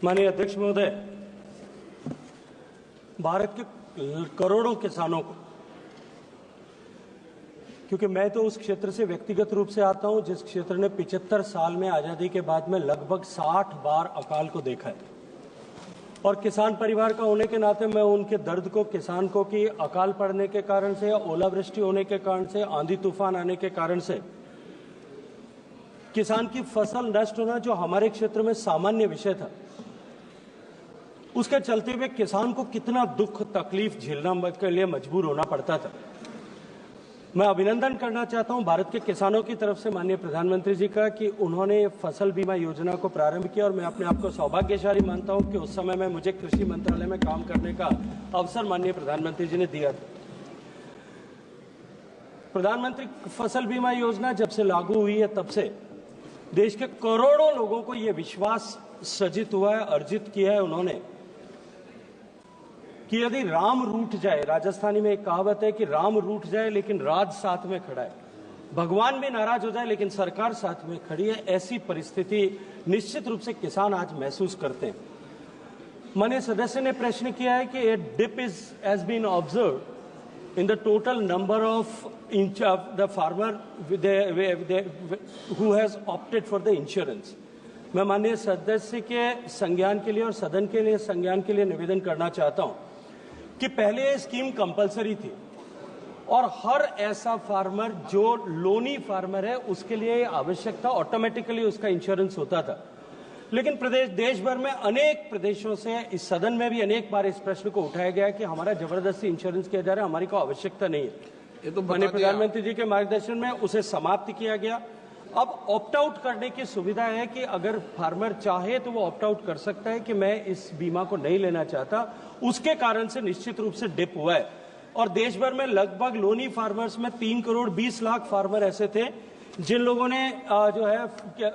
माननीय अध्यक्ष महोदय, भारत के करोड़ों किसानों को, क्योंकि मैं तो उस क्षेत्र से व्यक्तिगत रूप से आता हूं जिस क्षेत्र ने 75 साल में आजादी के बाद में लगभग 60 बार अकाल को देखा है, और किसान परिवार का होने के नाते मैं उनके दर्द को, किसान को कि अकाल पड़ने के कारण से या ओलावृष्टि होने के कारण से, आंधी तूफान आने के कारण से किसान की फसल नष्ट होना, जो हमारे क्षेत्र में सामान्य विषय था, उसके चलते हुए किसान को कितना दुख तकलीफ झेलना के लिए मजबूर होना पड़ता था। मैं अभिनंदन करना चाहता हूं भारत के किसानों की तरफ से माननीय प्रधानमंत्री जी का कि उन्होंने फसल बीमा योजना को प्रारंभ किया, और मैं अपने आप को सौभाग्यशाली मानता हूं कि उस समय में मुझे कृषि मंत्रालय में काम करने का अवसर माननीय प्रधानमंत्री जी ने दिया था। प्रधानमंत्री फसल बीमा योजना जब से लागू हुई है तब से देश के करोड़ों लोगों को यह विश्वास सजित हुआ है, अर्जित किया है उन्होंने, कि यदि राम रूठ जाए, राजस्थानी में एक कहावत है कि राम रूठ जाए लेकिन राज साथ में खड़ा है, भगवान भी नाराज हो जाए लेकिन सरकार साथ में खड़ी है, ऐसी परिस्थिति निश्चित रूप से किसान आज महसूस करते हैं। माननीय सदस्य ने प्रश्न किया है कि a dip has been observed in the total number of the farmer who has opted for the insurance. मैं माननीय सदस्य के संज्ञान के लिए और सदन के लिए संज्ञान के लिए निवेदन करना चाहता हूं कि पहले ये स्कीम कंपलसरी थी और हर ऐसा फार्मर जो लोनी फार्मर है उसके लिए आवश्यक था, ऑटोमेटिकली उसका इंश्योरेंस होता था। लेकिन देश भर में अनेक प्रदेशों से, इस सदन में भी अनेक बार इस प्रश्न को उठाया गया कि हमारा जबरदस्ती इंश्योरेंस किया जा रहा है, हमारी को आवश्यकता नहीं है। ये तो माननीय प्रधानमंत्री जी के मार्गदर्शन में उसे समाप्त किया गया। अब ऑप्ट आउट करने की सुविधा है कि अगर फार्मर चाहे तो वो ऑप्ट आउट कर सकता है कि मैं इस बीमा को नहीं लेना चाहता। उसके कारण से निश्चित रूप से डिप हुआ है, और देश भर में लगभग लोनी फार्मर्स में 3 करोड़ 20 लाख फार्मर ऐसे थे जिन लोगों ने जो है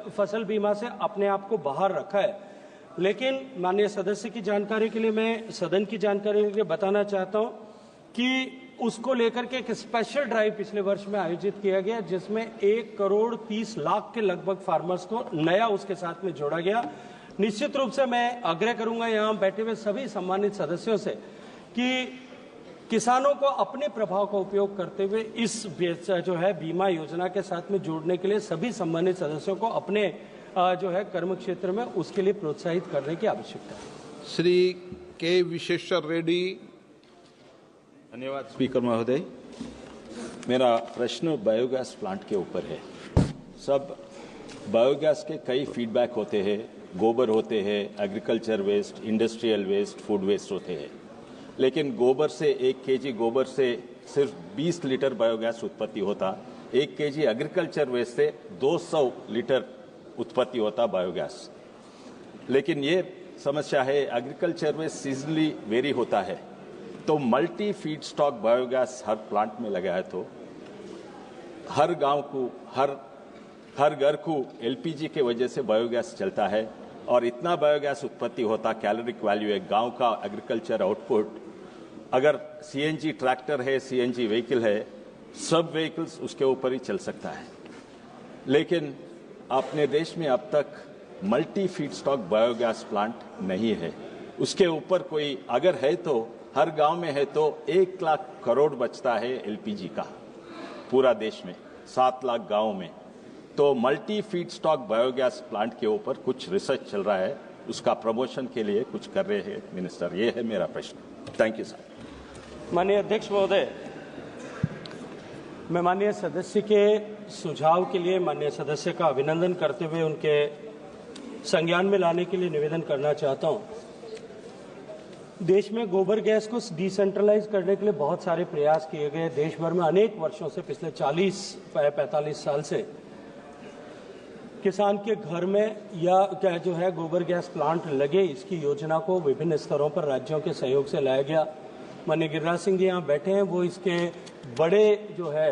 फसल बीमा से अपने आप को बाहर रखा है। लेकिन माननीय सदस्य की जानकारी के लिए, मैं सदन की जानकारी के लिए बताना चाहता हूं कि उसको लेकर के एक स्पेशल ड्राइव पिछले वर्ष में आयोजित किया गया, जिसमें 1 करोड़ 30 लाख के लगभग फार्मर्स को नया उसके साथ में जोड़ा गया। निश्चित रूप से मैं आग्रह करूंगा यहां बैठे हुए सभी सम्मानित सदस्यों से कि किसानों को अपने प्रभाव का उपयोग करते हुए इस जो है बीमा योजना के साथ में जोड़ने के लिए सभी सम्मानित सदस्यों को अपने जो है कर्म क्षेत्र में उसके लिए प्रोत्साहित करने की आवश्यकता है। श्री के विश्वेश्वर रेड्डी। धन्यवाद स्पीकर महोदय। मेरा प्रश्न बायोगैस प्लांट के ऊपर है। सब बायोगैस के कई फीडबैक होते हैं, गोबर होते हैं, agriculture waste, industrial waste, food waste होते हैं, लेकिन गोबर से 1 केजी गोबर से सिर्फ 20 लीटर बायोगैस उत्पत्ति होता, 1 केजी एग्रीकल्चर वेस्ट से 200 लीटर उत्पत्ति होता बायोगैस। लेकिन ये समस्या है, एग्रीकल्चर वेस्ट सीजनली वेरी होता है, तो मल्टी फीड स्टॉक बायोगैस हर प्लांट में लगा है तो हर गांव को, हर घर को एलपीजी के वजह से बायोगैस चलता है, और इतना बायोगैस उत्पत्ति होता, कैलोरिक वैल्यू है गांव का एग्रीकल्चर आउटपुट। अगर सीएनजी ट्रैक्टर है, सीएनजी व्हीकल है, सब व्हीकल्स उसके ऊपर ही चल सकता है। लेकिन अपने देश में अब तक multi feed stock biogas plant नहीं है। उसके ऊपर कोई अगर है तो हर गांव में है तो 1 लाख करोड़ बचता है एलपीजी का पूरा देश में, 7 लाख गांव में। तो multi feed stock biogas plant के ऊपर कुछ रिसर्च चल रहा है, उसका प्रमोशन के लिए कुछ कर रहे हैं मिनिस्टर। ये है मेरा प्रश्न। Thank you sir. माननीय अध्यक्ष महोदय, मैं माननीय सदस्य के सुझाव के लिए माननीय सदस्य का अभिनंदन करते हुए उनके संज्ञान में लाने के लिए निवेदन करना चाहता हूं। देश में गोबर गैस को डिसेंट्रलाइज करने के लिए बहुत सारे प्रयास किए गए। देश भर में अनेक वर्षों से, पिछले 40-45 साल से किसान के घर में या क्या जो है गोबर गैस प्लांट लगे, इसकी योजना को विभिन्न स्तरों पर राज्यों के सहयोग से लाया गया। माननीय गिरिराज सिंह जी यहाँ बैठे हैं, वो इसके बड़े जो है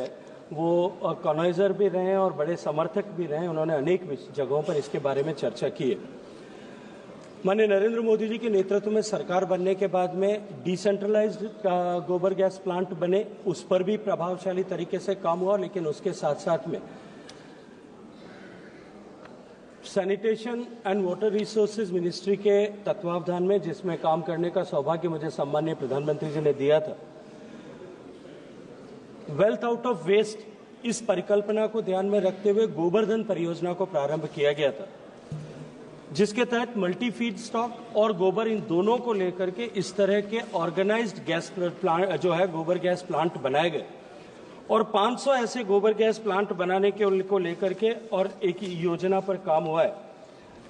वो कॉर्गनाइजर भी रहे हैं और बड़े समर्थक भी रहे हैं। उन्होंने अनेक जगहों पर इसके बारे में चर्चा की है। माननीय नरेंद्र मोदी जी के नेतृत्व में सरकार बनने के बाद में डिसेंट्रलाइज्ड गोबर गैस प्लांट बने, उस पर भी प्रभावशाली तरीके से काम हुआ। लेकिन उसके साथ साथ में sanitation and water resources ministry के तत्वावधान में, जिसमें काम करने का सौभाग्य मुझे सम्माननीय प्रधानमंत्री जी ने दिया था, वेल्थ आउट ऑफ वेस्ट इस परिकल्पना को ध्यान में रखते हुए गोबर्धन परियोजना को प्रारंभ किया गया था, जिसके तहत मल्टी फीड स्टॉक और गोबर इन दोनों को लेकर के इस तरह के ऑर्गेनाइज्ड गैस प्लांट जो है गोबर गैस प्लांट बनाए गए और 500 ऐसे गोबर गैस प्लांट बनाने को लेकर के और एक योजना पर काम हुआ है,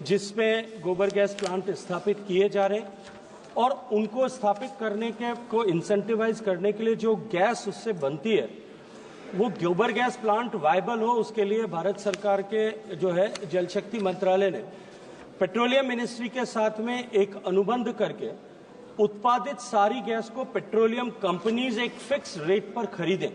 जिसमें गोबर गैस प्लांट स्थापित किए जा रहे और उनको स्थापित करने के को इंसेंटिवाइज करने के लिए जो गैस उससे बनती है वो गोबर गैस प्लांट वायबल हो, उसके लिए भारत सरकार के जो है जल शक्ति मंत्रालय ने पेट्रोलियम मिनिस्ट्री के साथ में एक अनुबंध करके उत्पादित सारी गैस को पेट्रोलियम कंपनीज एक फिक्स रेट पर खरीदें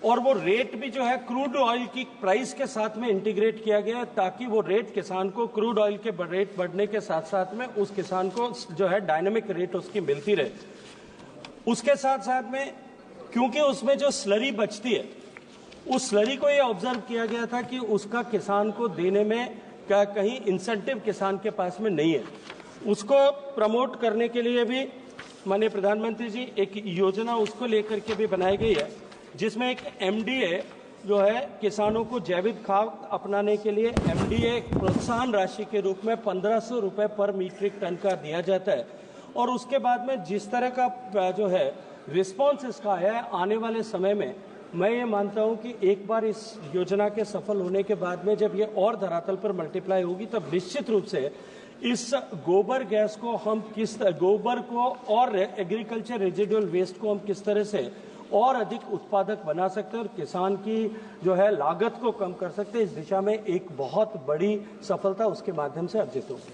और वो रेट भी जो है क्रूड ऑयल की प्राइस के साथ में इंटीग्रेट किया गया है, ताकि वो रेट किसान को क्रूड ऑयल के रेट बढ़ने के साथ साथ में उस किसान को जो है डायनामिक रेट उसकी मिलती रहे। उसके साथ साथ में क्योंकि उसमें जो स्लरी बचती है, उस स्लरी को ये ऑब्जर्व किया गया था कि उसका किसान को देने में क्या कहीं इंसेंटिव किसान के पास में नहीं है। उसको प्रमोट करने के लिए भी माननीय प्रधानमंत्री जी एक योजना उसको लेकर के भी बनाई गई है, जिसमें एक एमडीए जो है किसानों को जैविक खाद अपनाने के लिए एमडीए प्रोत्साहन राशि के रूप में 1500 रुपए पर मीट्रिक टन का दिया जाता है और उसके बाद में जिस तरह का जो है रिस्पॉन्स इसका है आने वाले समय में, मैं ये मानता हूं कि एक बार इस योजना के सफल होने के बाद में जब ये और धरातल पर मल्टीप्लाई होगी तब निश्चित रूप से इस गोबर गैस को हम गोबर को और एग्रीकल्चर रेजिडुअल वेस्ट को हम किस तरह से और अधिक उत्पादक बना सकते हैं और किसान की जो है लागत को कम कर सकते हैं, इस दिशा में एक बहुत बड़ी सफलता उसके माध्यम से अर्जित होगी।